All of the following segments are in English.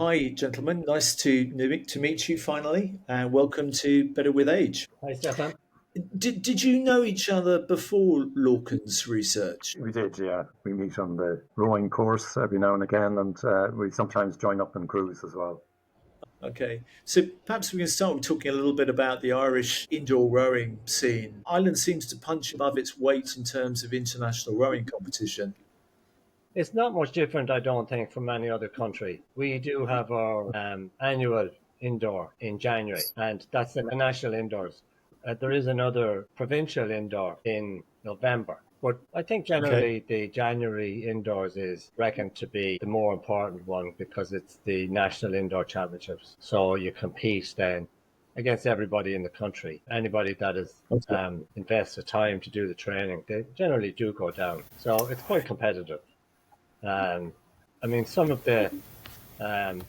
Hi, gentlemen. Nice to meet you finally, and welcome to Better with Age. Hi, Stefan. Did you know each other before Lorcan's research? We did, yeah. We meet on the rowing course every now and again, and we sometimes join up in crews as well. Okay, so perhaps we can start with talking a little bit about the Irish indoor rowing scene. Ireland seems to punch above its weight in terms of international rowing competition. It's not much different, I don't think, from any other country. We do have our annual indoor in January, and that's the national indoors. There is another provincial indoor in November. But I think Okay, generally the January indoors is reckoned to be the more important one because it's the national indoor championships. So you compete then against everybody in the country. Anybody that has okay, invested time to do the training, they generally do go down. So it's quite competitive. Um, I mean, some of the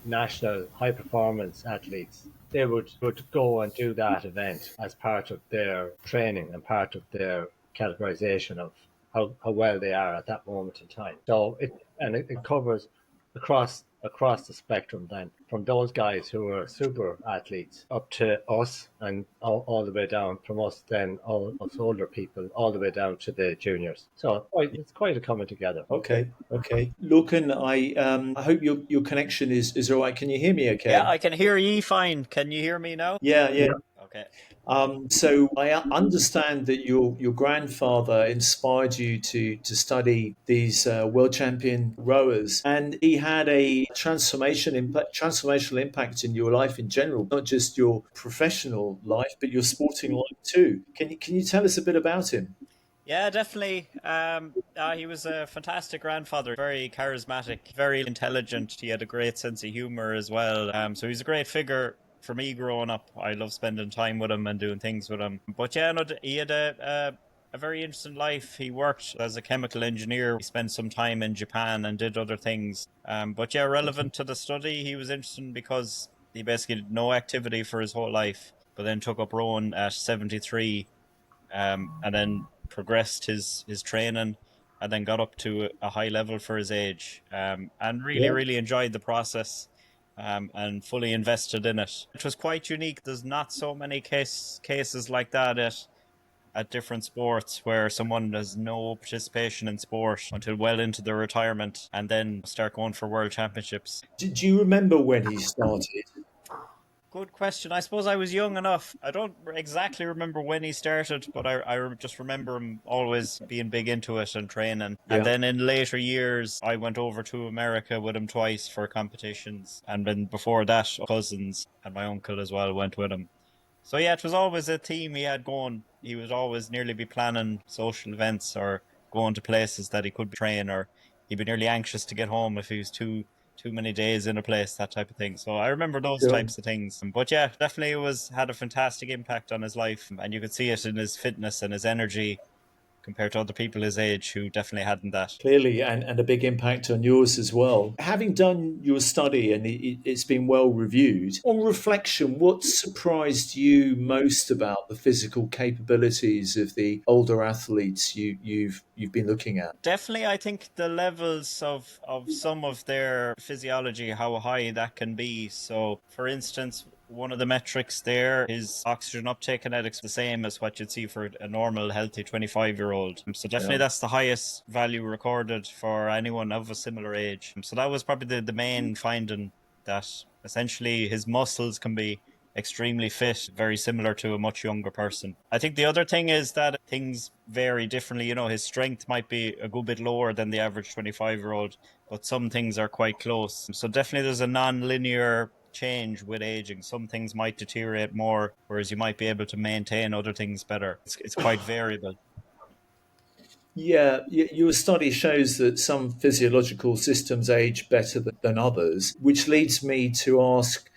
national high performance athletes, they would go and do that event as part of their training and part of their categorization of how well they are at that moment in time. So it covers across the spectrum then from those guys who are super athletes up to us and all the way down from us then all us older people all the way down to the juniors. So it's quite a coming together. okay. Lorcan, I hope your connection is all right. Can you hear me? Yeah, Okay. I can hear ye fine. Can you hear me now? Yeah. Yeah, Okay. So I understand that your grandfather inspired you to study these world champion rowers, and he had a transformational impact in your life in general, not just your professional life, but your sporting life too. Can you tell us a bit about him? Yeah, definitely. He was a fantastic grandfather, very charismatic, very intelligent. He had a great sense of humor as well. So he's a great figure for me growing up. I love spending time with him and doing things with him. But yeah, no, he had a very interesting life. He worked as a chemical engineer. He spent some time in Japan and did other things. But yeah, relevant to the study, he was interesting because he basically did no activity for his whole life, but then took up rowing at 73, and then progressed his training, and then got up to a high level for his age, and Yeah. really enjoyed the process, and fully invested in it. It was quite unique. There's not so many cases like that at different sports where someone has no participation in sport until well into their retirement and then start going for world championships. Do you remember when he started? Good question. I suppose I was young enough. I don't exactly remember when he started, but just remember him always being big into it and training. And Yeah. then in later years, I went over to America with him twice for competitions. And then before that, cousins and my uncle as well went with him. So yeah, it was always a team he had going. He would always nearly be planning social events or going to places that he could train, or he'd be nearly anxious to get home if he was too many days in a place, that type of thing. So I remember those Sure. types of things. But yeah, definitely it was had a fantastic impact on his life, and you could see it in his fitness and his energy compared to other people his age who definitely hadn't that. Clearly, and a big impact on yours as well. Having done your study and it's been well reviewed, on reflection, what surprised you most about the physical capabilities of the older athletes you've been looking at? Definitely, I think the levels of some of their physiology, how high that can be. So, for instance, one of the metrics there is oxygen uptake kinetics, the same as what you'd see for a normal, healthy 25-year-old. So, definitely, Yeah. that's the highest value recorded for anyone of a similar age. So, that was probably the main finding, that essentially his muscles can be extremely fit, very similar to a much younger person. I think the other thing is that things vary differently. You know, his strength might be a good bit lower than the average 25-year-old, but some things are quite close. So definitely there's a non-linear change with aging. Some things might deteriorate more, whereas you might be able to maintain other things better. It's quite variable. Yeah, your study shows that some physiological systems age better than others, which leads me to ask,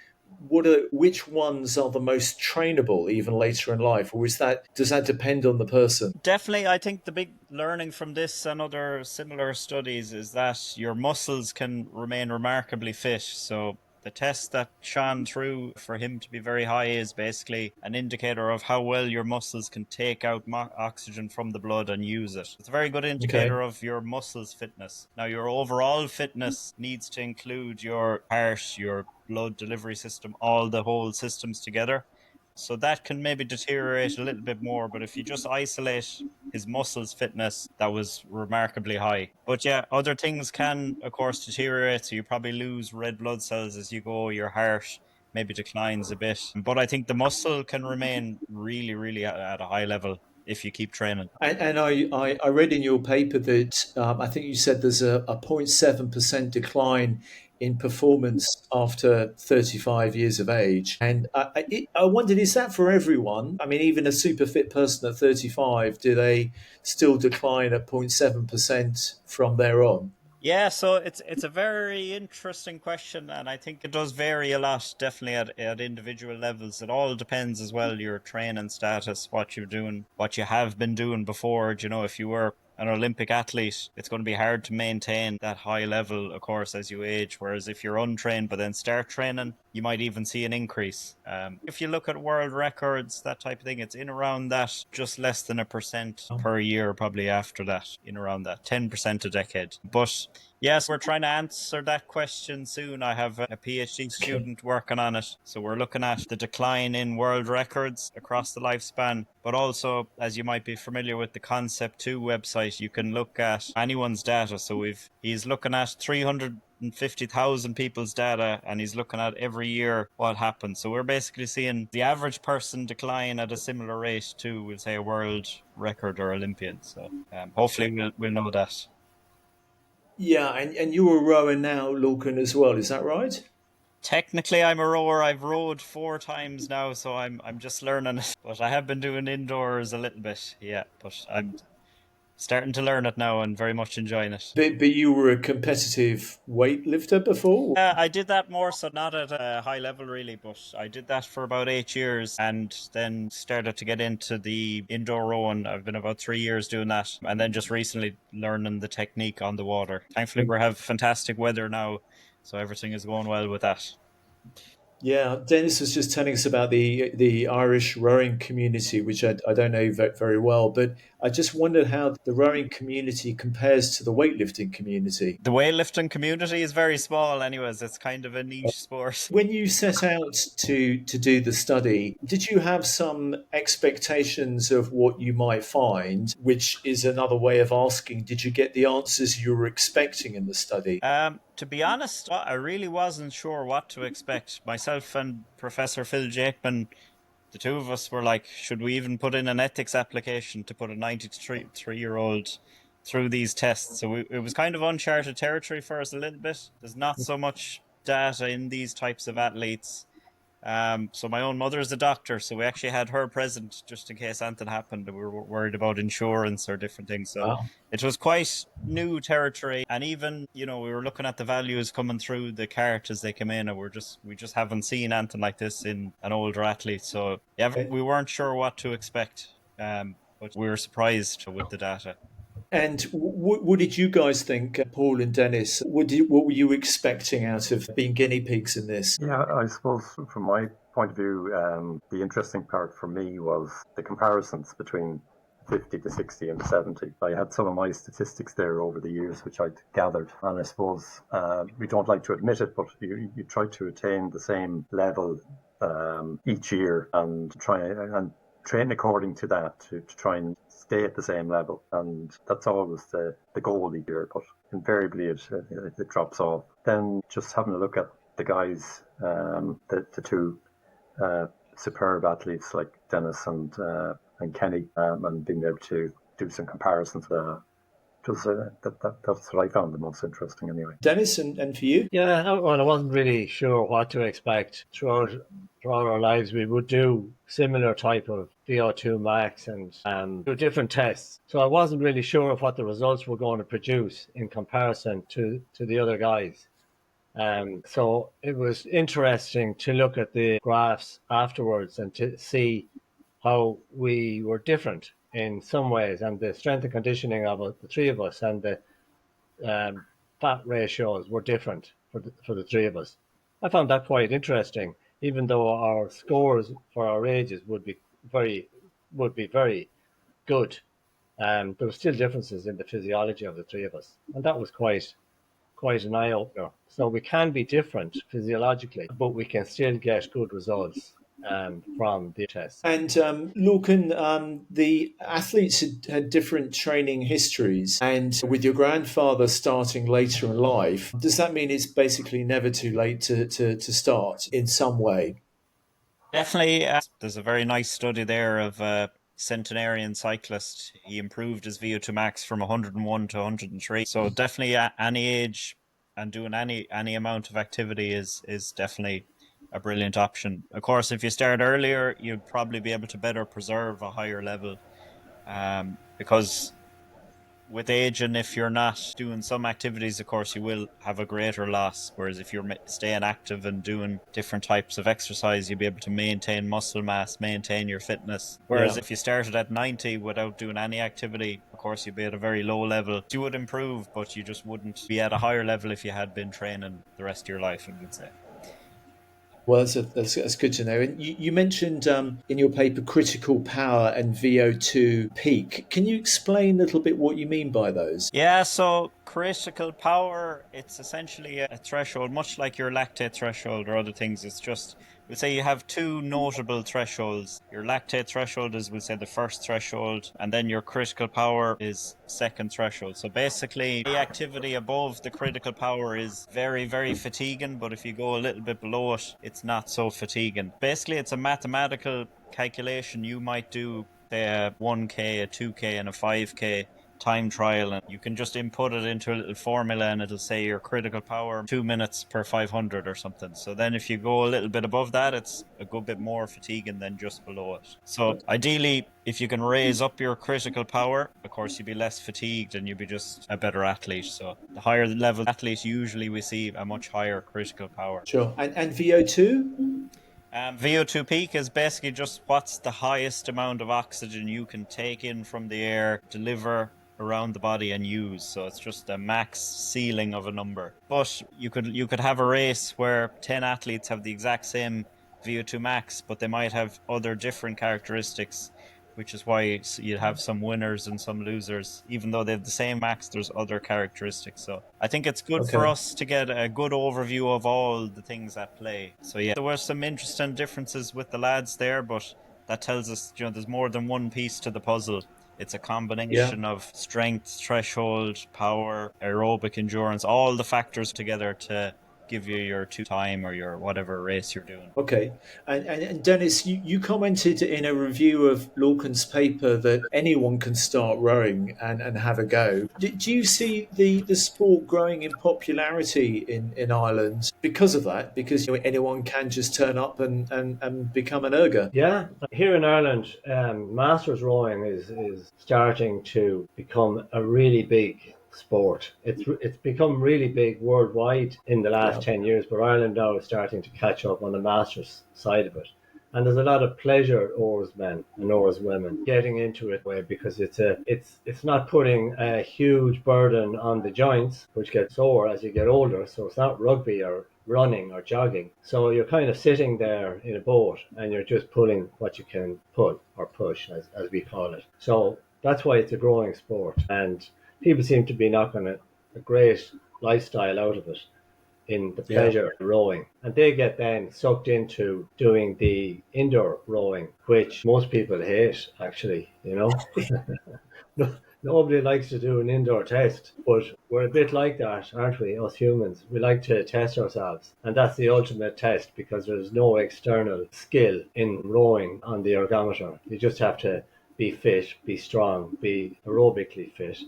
which ones are the most trainable even later in life, or does that depend on the person? Definitely, I think the big learning from this and other similar studies is that your muscles can remain remarkably fit. So The test that shone through for him to be very high is basically an indicator of how well your muscles can take out oxygen from the blood and use it. It's a very good indicator Okay. of your muscles fitness. Now, your overall fitness needs to include your heart, your blood delivery system, all the whole systems together. So that can maybe deteriorate a little bit more, but if you just isolate his muscles fitness, that was remarkably high. But yeah, other things can of course deteriorate, so you probably lose red blood cells as you go, your heart maybe declines a bit, but I think the muscle can remain really at a high level if you keep training. And I read in your paper that I think you said there's a 0.7% decline in performance after 35 years of age. And I wondered, is that for everyone? I mean, even a super fit person at 35, do they still decline at 0.7% from there on? Yeah, so it's a very interesting question, and I think it does vary a lot, definitely at individual levels. It all depends as well, your training status, what you're doing, what you have been doing before. You know, if you were an Olympic athlete, it's going to be hard to maintain that high level, of course, as you age. Whereas if you're untrained but then start training, you might even see an increase. If you look at world records, that type of thing, it's in around that, just less than 1% per year, probably after that, in around that 10% a decade. But yes, we're trying to answer that question soon. I have a PhD Okay. student working on it. So we're looking at the decline in world records across the lifespan, but also, as you might be familiar with the Concept 2 website, you can look at anyone's data. So he's looking at 350,000 people's data, and he's looking at every year what happens. So we're basically seeing the average person decline at a similar rate to, we'll say, a world record or Olympian. So hopefully we'll know that. Yeah, and you're a rower now, Lorcan, as well. Is that right? Technically, I'm a rower. I've rowed 4 times now, so I'm just learning it. But I have been doing indoors a little bit, yeah. But I'm starting to learn it now and very much enjoying it. But you were a competitive weightlifter before? I did that more so not at a high level really, but I did that for about 8 years and then started to get into the indoor rowing. I've been about 3 years doing that, and then just recently learning the technique on the water. Thankfully, we have fantastic weather now, so everything is going well with that. Yeah, Dennis was just telling us about the Irish rowing community, which I don't know very well, but I just wondered how the rowing community compares to the weightlifting community. The weightlifting community is very small, anyways. It's kind of a niche sport. When you set out to do the study, did you have some expectations of what you might find? Which is another way of asking, did you get the answers you were expecting in the study? To be honest, I really wasn't sure what to expect. Myself and Professor Phil Jakeman, the two of us were like, should we even put in an ethics application to put a 93-year-old through these tests? So it was kind of uncharted territory for us a little bit. There's not so much data in these types of athletes. So my own mother is a doctor, so we actually had her present just in case anything happened. We were worried about insurance or different things. So Wow. it was quite new territory, and even we were looking at the values coming through the cart as they came in, and we just haven't seen anything like this in an older athlete. So yeah, we weren't sure what to expect, but we were surprised with the data. And what did you guys think, Paul and Dennis? What were you expecting out of being guinea pigs in this? Yeah, I suppose from my point of view, the interesting part for me was the comparisons between 50 to 60 and 70. I had some of my statistics there over the years, which I'd gathered. And I suppose we don't like to admit it, but you try to attain the same level each year and try and train according to that to try and stay at the same level. And that's always the goal each year, but invariably it drops off. Then just having a look at the guys, the two superb athletes like Dennis and Kenny, and being able to do some comparisons. That's what I found the most interesting anyway. Dennis, and for you? Yeah, well, I wasn't really sure what to expect. Throughout our lives, we would do similar type of VO2 max and do different tests. So I wasn't really sure of what the results were going to produce in comparison to the other guys. So it was interesting to look at the graphs afterwards and to see how we were different in some ways, and the strength and conditioning of the three of us and the fat ratios were different for the three of us. I found that quite interesting, even though our scores for our ages very would be very good. There were still differences in the physiology of the three of us, and that was quite an eye opener. So we can be different physiologically, but we can still get good results from the test. And Lorcan, the athletes had different training histories, and with your grandfather starting later in life, does that mean it's basically never too late to start in some way? Definitely, there's a very nice study there of a centenarian cyclist. He improved his VO2 max from 101 to 103. So definitely, at any age and doing any amount of activity is definitely a brilliant option. Of course, if you start earlier, you'd probably be able to better preserve a higher level, because with age, and if you're not doing some activities, of course, you will have a greater loss. Whereas if you're staying active and doing different types of exercise, you'll be able to maintain muscle mass, maintain your fitness. Whereas Yeah. if you started at 90 without doing any activity, of course, you'd be at a very low level. You would improve, but you just wouldn't be at a higher level if you had been training the rest of your life, I would say. Well, that's good to know. And you mentioned in your paper critical power and VO2 peak. Can you explain a little bit what you mean by those? Yeah, so critical power, it's essentially a threshold, much like your lactate threshold or other things. It's just, we'll say you have two notable thresholds. Your lactate threshold is, we'll say, the first threshold, and then your critical power is second threshold. So basically, the activity above the critical power is very, very fatiguing, but if you go a little bit below it, it's not so fatiguing. Basically, it's a mathematical calculation you might do, say, a 1K, a 2K, and a 5K time trial, and you can just input it into a little formula and it'll say your critical power 2 minutes per 500 or something. So then if you go a little bit above that, it's a good bit more fatiguing than just below it. So ideally, if you can raise up your critical power, of course you'd be less fatigued and you'd be just a better athlete. So the higher level athletes, usually we see a much higher critical power. Sure. And VO2? VO2 peak is basically just what's the highest amount of oxygen you can take in from the air, deliver around the body and use. So it's just a max ceiling of a number. But you could have a race where 10 athletes have the exact same VO2 max, but they might have other different characteristics, which is why you have some winners and some losers. Even though they have the same max, there's other characteristics. So I think it's good for Okay. us to get a good overview of all the things at play. So yeah, there were some interesting differences with the lads there, but that tells us, there's more than one piece to the puzzle. It's a Yeah. combination of strength, threshold, power, aerobic endurance, all the factors together to give you your two time or your whatever race you're doing. Okay. And Dennis, you commented in a review of Lorcan's paper that anyone can start rowing and have a go. Do you see the sport growing in popularity in Ireland because of that? Because anyone can just turn up and become an ergo? Yeah, here in Ireland, masters rowing is starting to become a really big sport. It's become really big worldwide in the last Yeah. 10 years, but Ireland now is starting to catch up on the masters side of it. And there's a lot of pleasure oarsmen and oarswomen getting into it because it's not putting a huge burden on the joints, which get sore as you get older. So it's not rugby or running or jogging. So you're kind of sitting there in a boat and you're just pulling what you can pull or push, as we call it. So that's why it's a growing sport. And people seem to be knocking a great lifestyle out of it in the Yeah. pleasure of rowing. And they get then sucked into doing the indoor rowing, which most people hate, actually, Nobody likes to do an indoor test, but we're a bit like that, aren't we, us humans? We like to test ourselves. And that's the ultimate test because there's no external skill in rowing on the ergometer. You just have to be fit, be strong, be aerobically fit,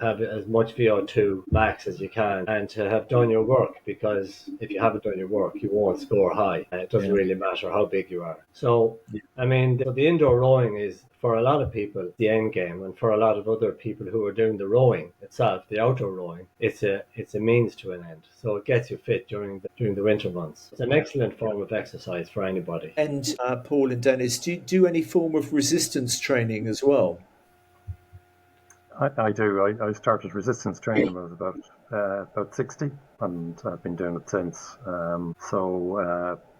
have as much VO2 max as you can and to have done your work, because if you haven't done your work, you won't score high and it doesn't Yeah. really matter how big you are. So, the indoor rowing is, for a lot of people, the end game, and for a lot of other people who are doing the rowing itself, the outdoor rowing, it's a means to an end. So it gets you fit during the winter months. It's an excellent form of exercise for anybody. And Paul and Dennis, do you do any form of resistance training as well? I do. I started resistance training when I was about 60, and I've been doing it since.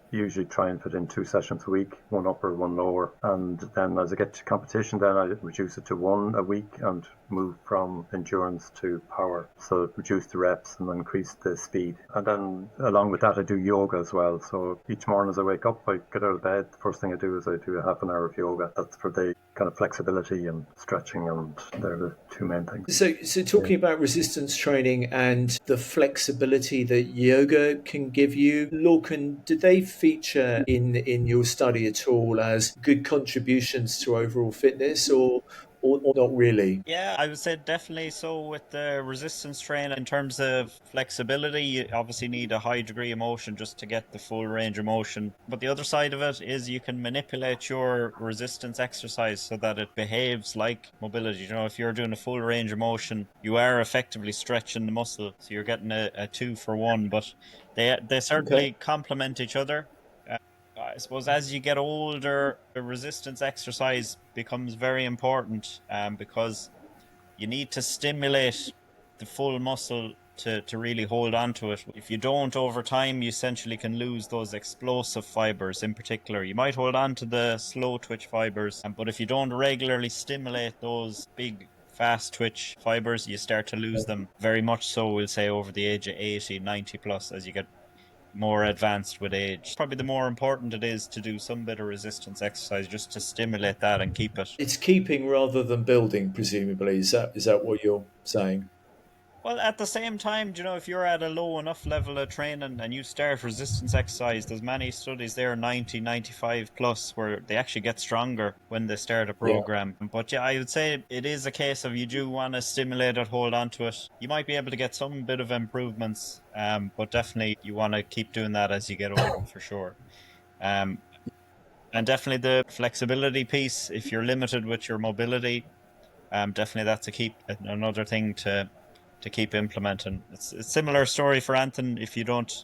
Usually try and fit in 2 sessions a week, one upper, one lower, and then as I get to competition, then I reduce it to one a week and move from endurance to power. So reduce the reps and increase the speed. And then along with that, I do yoga as well. So each morning as I wake up, I get out of bed. The first thing I do is I do a half an hour of yoga. That's for the kind of flexibility and stretching, and they're the two main things. So talking about resistance training and the flexibility that yoga can give you, Lorcan, did they feature in your study at all as good contributions to overall fitness, or not really? Yeah, I would say definitely so with the resistance training. In terms of flexibility, you obviously need a high degree of motion just to get the full range of motion. But the other side of it is you can manipulate your resistance exercise so that it behaves like mobility. You know, if you're doing a full range of motion, you are effectively stretching the muscle. So you're getting a 2-for-1, but they certainly Okay. complement each other. I suppose as you get older, the resistance exercise becomes very important because you need to stimulate the full muscle to really hold on to it. If you don't, over time, you essentially can lose those explosive fibers in particular. You might hold on to the slow twitch fibers, but if you don't regularly stimulate those big fast twitch fibers, you start to lose them very much so, we'll say, over the age of 80, 90 plus as you get more advanced with age. Probably the more important it is to do some bit of resistance exercise just to stimulate that and keep it. It's keeping rather than building, presumably. Is that what you're saying? Well, at the same time, you know, if you're at a low enough level of training and you start resistance exercise, there's many studies there, 90, 95 plus, where they actually get stronger when they start a Yeah. program. But yeah, I would say it is a case of you do want to stimulate it, hold on to it. You might be able to get some bit of improvements, but definitely you want to keep doing that as you get older for sure. Um, and definitely the flexibility piece, if you're limited with your mobility, definitely that's another thing to keep implementing. It's a similar story for Anton. If you don't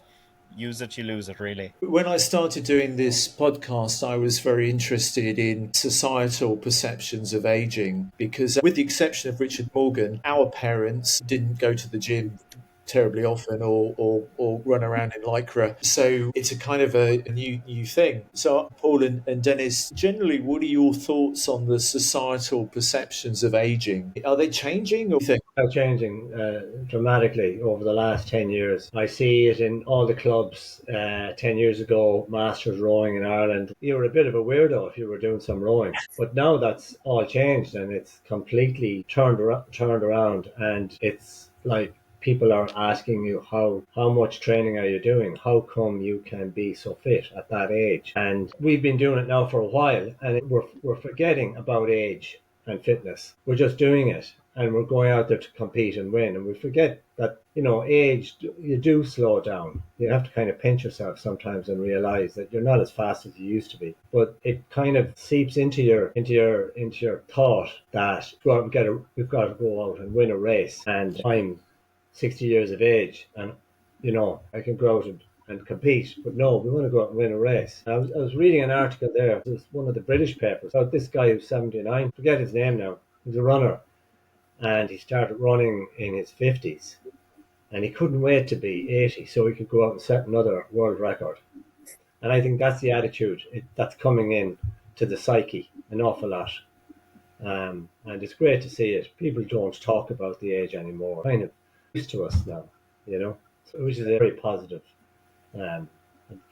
use it, you lose it, really. When I started doing this podcast, I was very interested in societal perceptions of aging because, with the exception of Richard Morgan, our parents didn't go to the gym terribly often or run around in lycra. So it's a kind of a new thing. So Paul and Dennis, generally, what are your thoughts on the societal perceptions of aging? Are they changing or think? Are changing dramatically over the last 10 years. I see it in all the clubs. 10 years ago, Masters rowing in Ireland, you were a bit of a weirdo if you were doing some rowing. But now that's all changed and it's completely turned around, and it's like people are asking you how much training are you doing? How come you can be so fit at that age? And we've been doing it now for a while, and we're forgetting about age and fitness. We're just doing it, and we're going out there to compete and win. And we forget that, age, you do slow down. You have to kind of pinch yourself sometimes and realize that you're not as fast as you used to be. But it kind of seeps into your thought that we've got to go out and win a race. And I'm 60 years of age, and I can go out and compete. But no, we want to go out and win a race. I was reading an article there. It was one of the British papers about this guy who's 79. Forget his name now. He's a runner, and he started running in his 50s, and he couldn't wait to be 80 so he could go out and set another world record. And I think that's the attitude that's coming in to the psyche an awful lot. And it's great to see it. People don't talk about the age anymore. Kind of used to us now, which is very positive. Um,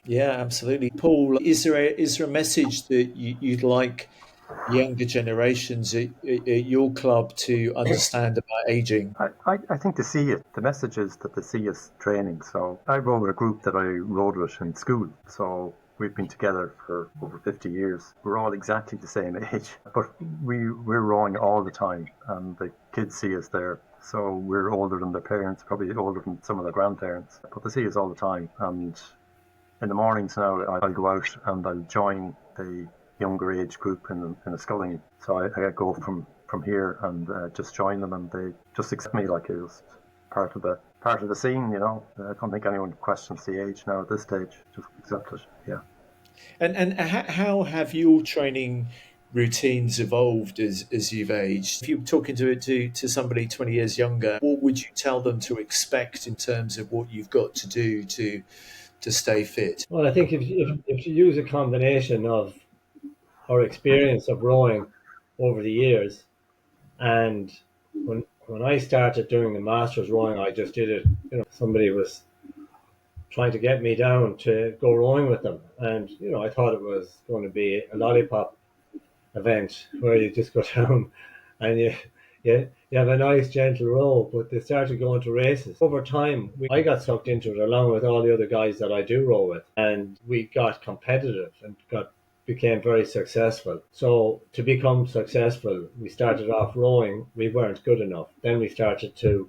Yeah, absolutely. Paul, is there a message that you'd like younger generations at your club to understand about aging? I think to see it, the message is that they see us training. So I rode with a group that I rode with in school. So we've been together for over 50 years. We're all exactly the same age, but we're rowing all the time, and the kids see us there. So we're older than their parents, probably older than some of their grandparents, but they see us all the time. And in the mornings now, I'll go out and I'll join the younger age group in a sculling. So I go from here and just join them, and they just accept me like it's part of the scene. I don't think anyone questions the age now at this stage. Just accept it. Yeah. And how have your training routines evolved as you've aged. If you were talking to somebody 20 years younger, what would you tell them to expect in terms of what you've got to do to stay fit? Well, I think if you use a combination of our experience of rowing over the years, and when I started doing the masters rowing, I just did it. Somebody was trying to get me down to go rowing with them, and I thought it was going to be a lollipop event where you just go down and you have a nice gentle row, but they started going to races. Over time, I got sucked into it along with all the other guys that I do row with, and we got competitive and became very successful. So to become successful, we started off rowing. We weren't good enough. Then we started to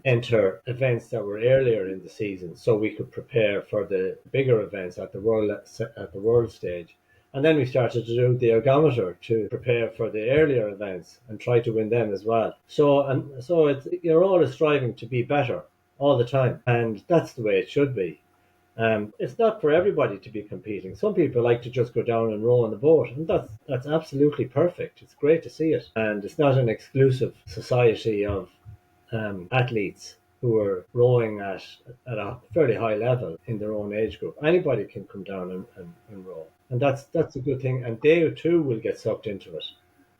enter events that were earlier in the season, so we could prepare for the bigger events at the world stage. And then we started to do the ergometer to prepare for the earlier events and try to win them as well. So you're always striving to be better all the time, and that's the way it should be. It's not for everybody to be competing. Some people like to just go down and row on the boat, and that's absolutely perfect. It's great to see it, and it's not an exclusive society of athletes who are rowing at a fairly high level in their own age group. Anybody can come down and row, and that's a good thing. And they too will get sucked into it,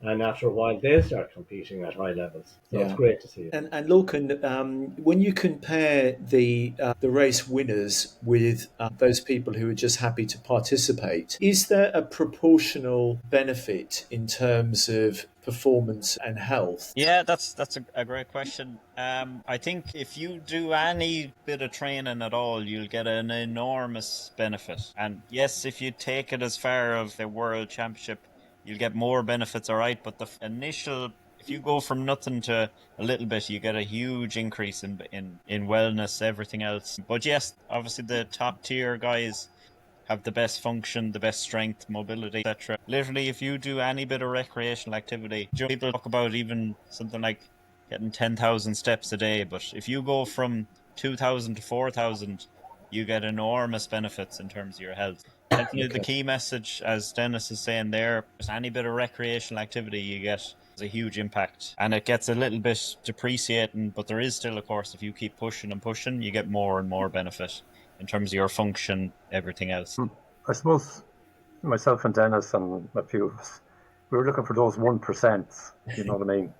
and after a while they'll start competing at high levels. So it's great to see it. And Lorcan, when you compare the race winners with those people who are just happy to participate, is there a proportional benefit in terms of performance and health? Yeah, that's a great question. I think if you do any bit of training at all, you'll get an enormous benefit. And yes, if you take it as far as the World Championship, you'll get more benefits, all right. But the initial, if you go from nothing to a little bit, you get a huge increase in wellness, everything else. But yes, obviously the top tier guys have the best function, the best strength, mobility, etc. Literally, if you do any bit of recreational activity, people talk about even something like getting 10,000 steps a day, but if you go from 2,000 to 4,000, you get enormous benefits in terms of your health. Definitely the key message, as Dennis is saying there, just any bit of recreational activity you get has a huge impact. And it gets a little bit depreciating, but there is still, of course, if you keep pushing and pushing, you get more and more benefit in terms of your function, everything else. I suppose myself and Dennis and a few of us, we were looking for those 1%, you know what I mean?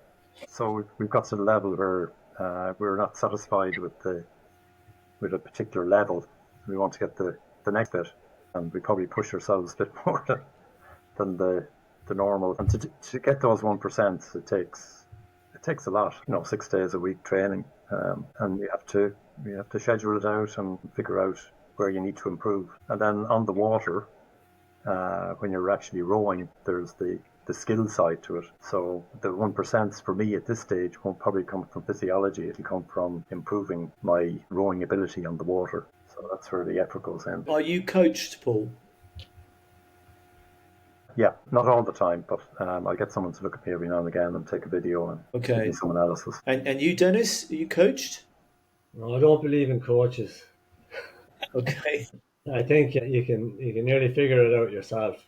So we've got to the level where we're not satisfied with a particular level. We want to get the next bit, and we probably push ourselves a bit more than the normal. And to get those 1%, it takes a lot. 6 days a week training, and you have to schedule it out and figure out where you need to improve. And then on the water, when you're actually rowing, there's the skill side to it. So the 1% for me at this stage won't probably come from physiology. It'll come from improving my rowing ability on the water. So that's where the effort goes in. Are you coached, Paul? Yeah, not all the time, but I'll get someone to look at me every now and again and take a video and give me some analysis. And you, Dennis, are you coached? No, I don't believe in coaches. Okay. I think you can nearly figure it out yourself,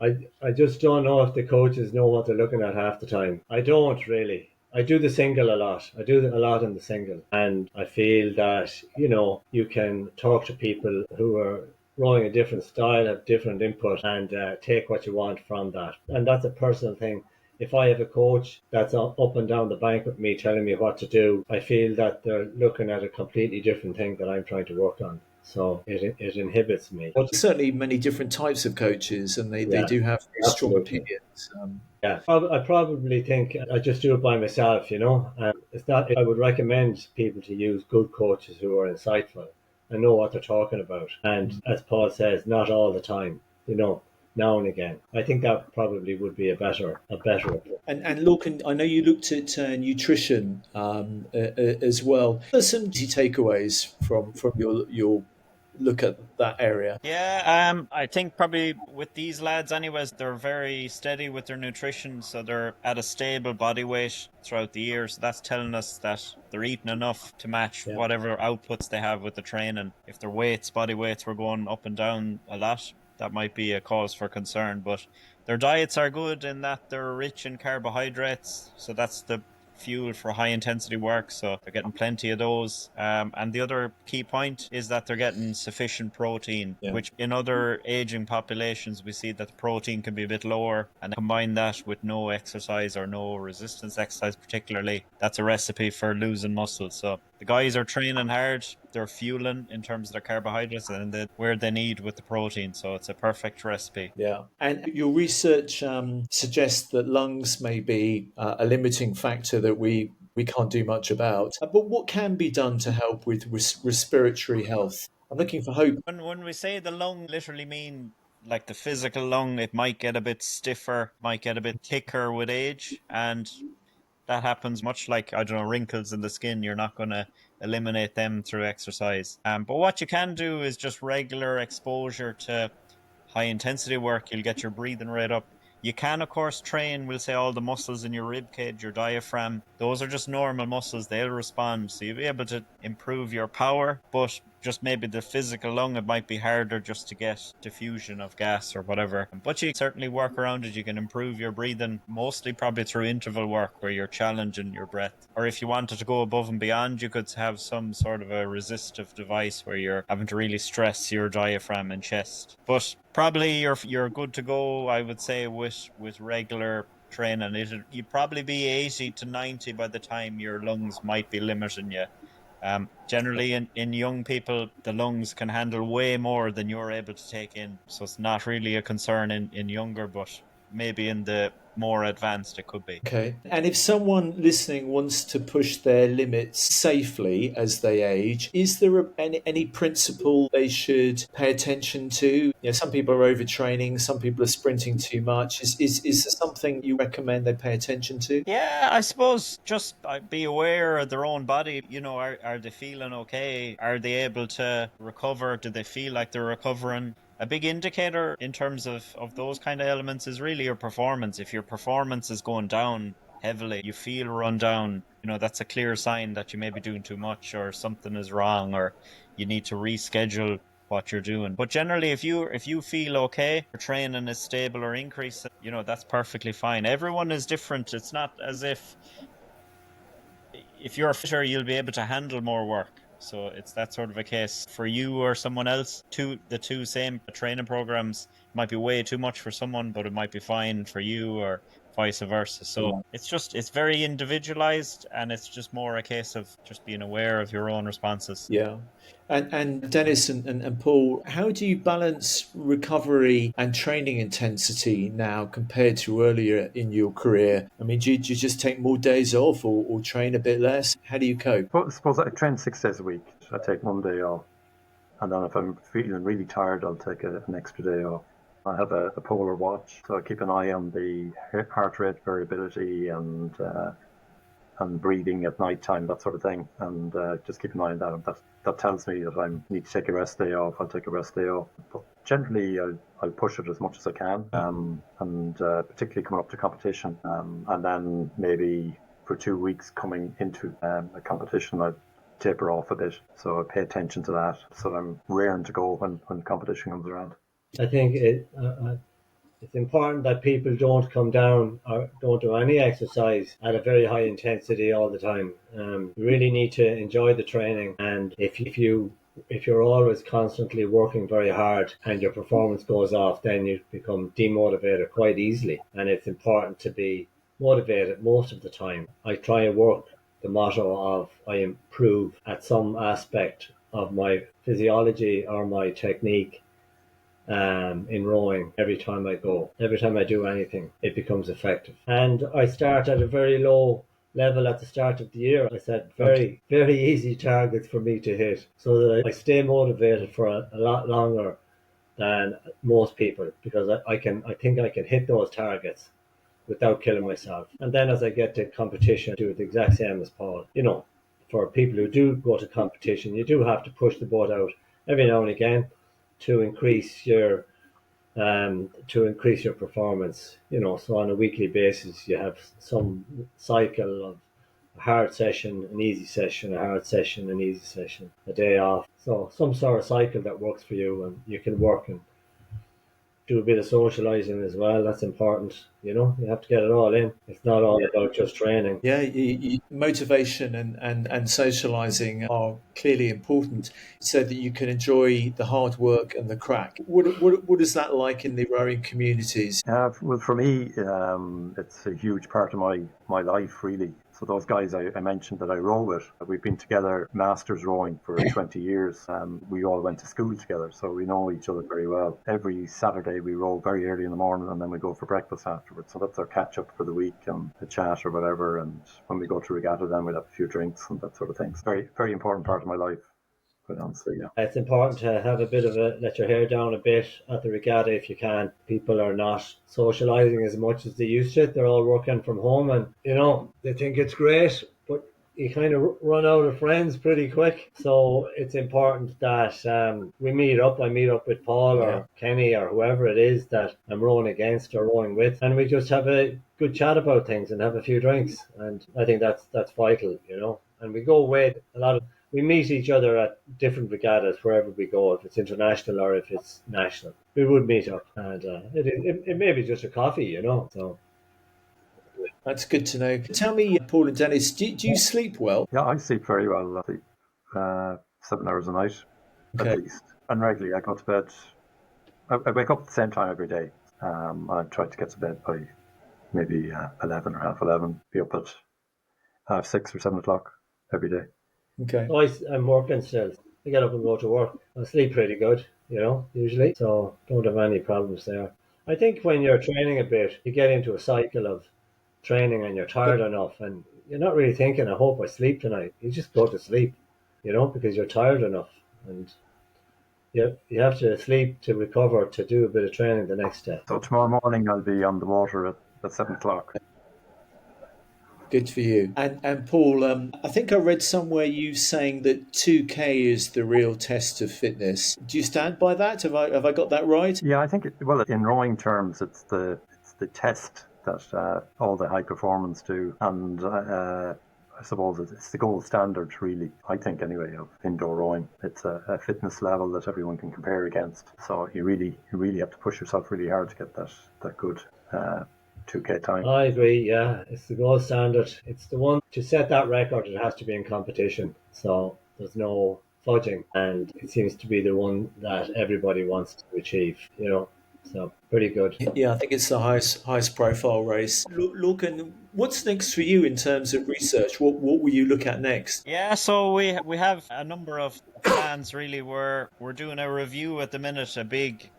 I just don't know if the coaches know what they're looking at half the time. I don't really. I do the single a lot. I do a lot in the single. And I feel that, you can talk to people who are rowing a different style, have different input, and take what you want from that. And that's a personal thing. If I have a coach that's up and down the bank with me telling me what to do, I feel that they're looking at a completely different thing that I'm trying to work on. So it inhibits me. Well, certainly many different types of coaches, and they do have very strong opinions. I probably think I just do it by myself, It's not. I would recommend people to use good coaches who are insightful and know what they're talking about. And as Paul says, not all the time, now and again. I think that probably would be a better approach. And Lorcan, I know you looked at nutrition as well. What are some key takeaways from your look at that area? Yeah, I think probably with these lads anyways, they're very steady with their nutrition, so they're at a stable body weight throughout the year. So that's telling us that they're eating enough to match whatever outputs they have with the training. If their body weights were going up and down a lot, that might be a cause for concern. But their diets are good in that they're rich in carbohydrates, so that's the fuel for high intensity work, so they're getting plenty of those. And the other key point is that they're getting sufficient protein, Yeah. which in other aging populations we see that the protein can be a bit lower, and combine that with no exercise or no resistance exercise particularly, that's a recipe for losing muscle. So the guys are training hard, they're fueling in terms of their carbohydrates and where they need with the protein, so it's a perfect recipe. Yeah. And your research suggests that lungs may be a limiting factor that we can't do much about. But what can be done to help with respiratory health? I'm looking for hope. When we say the lung, literally mean like the physical lung, it might get a bit stiffer, might get a bit thicker with age, and that happens much like, I don't know, wrinkles in the skin. You're not going to eliminate them through exercise. But what you can do is just regular exposure to high intensity work. You'll get your breathing rate up. You can, of course, train, we'll say, all the muscles in your rib cage, your diaphragm. Those are just normal muscles. They'll respond. So you'll be able to improve your power, but just maybe the physical lung, it might be harder just to get diffusion of gas or whatever. But you certainly work around it. You can improve your breathing, mostly probably through interval work where you're challenging your breath. Or if you wanted to go above and beyond, you could have some sort of a resistive device where you're having to really stress your diaphragm and chest. But probably you're good to go, I would say, with regular training. You'd probably be 80 to 90 by the time your lungs might be limiting you. Generally, in young people, the lungs can handle way more than you're able to take in. So it's not really a concern in younger, but maybe in the more advanced it could be. Okay. And if someone listening wants to push their limits safely as they age, is there any principle they should pay attention to? You know, some people are overtraining, some people are sprinting too much. Is there something you recommend they pay attention to? Yeah, I suppose just be aware of their own body. Are they feeling okay? Are they able to recover? Do they feel like they're recovering? A big indicator in terms of those kind of elements is really your performance. If your performance is going down heavily, you feel run down, that's a clear sign that you may be doing too much or something is wrong or you need to reschedule what you're doing. But generally, if you feel okay, your training is stable or increasing, that's perfectly fine. Everyone is different. It's not as if you're fitter, you'll be able to handle more work. So it's that sort of a case for you or someone else. The two same training programs might be way too much for someone, but it might be fine for you or vice versa. So it's very individualized, and it's just more a case of just being aware of your own responses. Yeah. And Dennis and Paul, how do you balance recovery and training intensity now compared to earlier in your career? I mean, do you just take more days off or train a bit less? How do you cope? Well, I suppose I train 6 days a week. I take one day off. And then if I'm feeling really tired, I'll take an extra day off. I have a polar watch, so I keep an eye on the heart rate variability and breathing at night time, that sort of thing, and just keep an eye on that. And that tells me that I need to take a rest day off. I'll take a rest day off. But generally, I'll push it as much as I can, and particularly coming up to competition, and then maybe for 2 weeks coming into a competition, I taper off a bit. So I pay attention to that, so I'm raring to go when competition comes around. I think it's important that people don't come down or don't do any exercise at a very high intensity all the time. You really need to enjoy the training, and if you're always constantly working very hard and your performance goes off, then you become demotivated quite easily. And it's important to be motivated most of the time. I try and work the motto of I improve at some aspect of my physiology or my technique in rowing every time I go. Every time I do anything, it becomes effective. And I start at a very low level at the start of the year. I set very, very easy targets for me to hit so that I stay motivated for a lot longer than most people, because I think I can hit those targets without killing myself. And then as I get to competition, I do it the exact same as Paul. For people who do go to competition, you do have to push the boat out every now and again to increase your performance. So on a weekly basis, you have some cycle of a hard session, an easy session, a hard session, an easy session, a day off. So some sort of cycle that works for you, and you can work do a bit of socialising as well. That's important. You have to get it all in. It's not all about just training. Yeah, motivation and socializing are clearly important so that you can enjoy the hard work and the crack. What is that like in the rowing communities? Well, for me, it's a huge part of my life, really. So those guys I mentioned that I row with, we've been together masters rowing for 20 years. We all went to school together, so we know each other very well. Every Saturday we row very early in the morning and then we go for breakfast afterwards. So that's our catch up for the week and a chat or whatever. And when we go to regatta, then we'll have a few drinks and that sort of thing. It's a very, very important part of my life. Quite honestly, yeah. It's important to have a bit of let your hair down a bit at the regatta if you can. People are not socialising as much as they used to. They're all working from home and, they think it's great, but you kind of run out of friends pretty quick. So it's important that we meet up. I meet up with Paul or Kenny or whoever it is that I'm rowing against or rowing with, and we just have a good chat about things and have a few drinks. And I think that's vital, And we go away we meet each other at different regattas wherever we go, if it's international or if it's national. We would meet up, and it may be just a coffee, So That's good to know. Tell me, Paul and Dennis, do you sleep well? Yeah, I sleep very well. I sleep 7 hours a night, at least. And regularly, I go to bed. I wake up at the same time every day. I try to get to bed by maybe 11 or half 11. Be up at half 6 or 7 o'clock every day. Okay. I'm working still. I get up and go to work. I sleep pretty good, usually. So don't have any problems there. I think when you're training a bit, you get into a cycle of training and you're tired enough and you're not really thinking, I hope I sleep tonight. You just go to sleep, because you're tired enough. And you have to sleep to recover to do a bit of training the next day. So tomorrow morning I'll be on the water at 7 o'clock. Good for you. And Paul, I think I read somewhere you saying that 2K is the real test of fitness. Do you stand by that? Have I got that right? Yeah, I think in rowing terms, it's the test that all the high performance do, and I suppose it's the gold standard, really. I think anyway, of indoor rowing. It's a fitness level that everyone can compare against. So you really have to push yourself really hard to get that good 2K time. I agree, yeah. It's the gold standard. It's the one to set that record, it has to be in competition. So there's no fudging. And it seems to be the one that everybody wants to achieve, So pretty good. Yeah, I think it's the highest profile race. Lorcan, what's next for you in terms of research? What will you look at next? Yeah, so we have a number of plans really. We're doing a review at the minute, a big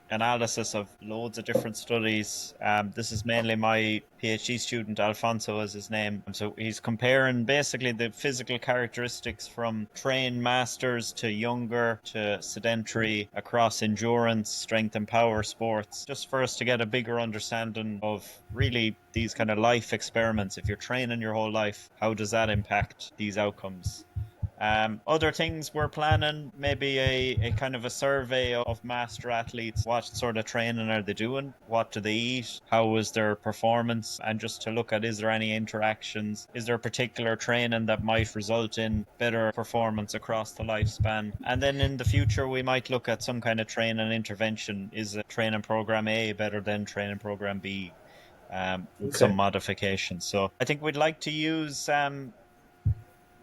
analysis of loads of different studies. This is mainly my PhD student, Alfonso is his name. So he's comparing basically the physical characteristics from trained masters to younger to sedentary across endurance, strength and power sports, just for us to get a bigger understanding of really these kind of life experiments. If you're training your whole life, how does that impact these outcomes? Other things we're planning, maybe a kind of a survey of master athletes. What sort of training are they doing? What do they eat? How is their performance? And just to look at, is there any interactions? Is there particular training that might result in better performance across the lifespan? And then in the future, we might look at some kind of training intervention. Is a training program A better than training program B? Some modifications. So I think we'd like to use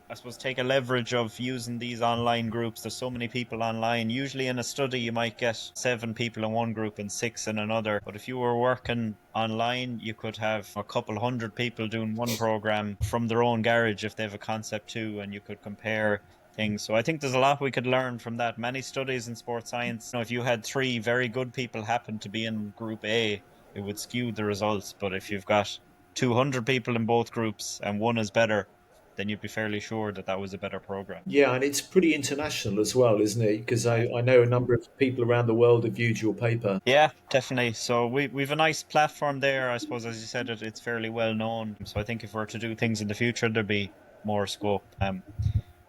I suppose take a leverage of using these online groups. There's so many people online. Usually in a study you might get 7 people in one group and 6 in another, but if you were working online you could have a couple hundred people doing one program from their own garage if they have a concept too, and you could compare things. So I think there's a lot we could learn from that. Many studies in sports science, if you had 3 very good people happen to be in group A, it would skew the results. But if you've got 200 people in both groups and one is better, then you'd be fairly sure that was a better program. Yeah, and it's pretty international as well, isn't it? Because I know a number of people around the world have viewed your paper. Yeah, definitely. So we've a nice platform there. I suppose, as you said, it's fairly well known. So I think if we're to do things in the future, there'd be more scope.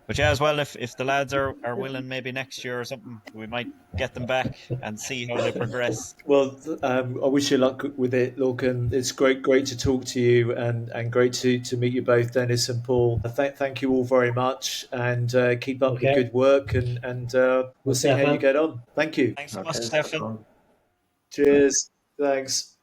But yeah, as well, if the lads are willing, maybe next year or something, we might get them back and see how they progress. Well, I wish you luck with it, Lorcan. It's great to talk to you, and great to meet you both, Dennis and Paul. Thank you all very much, and keep up the good work, and we'll see how you get on. Thank you. Thanks so much, Stefan. Cheers. Thanks.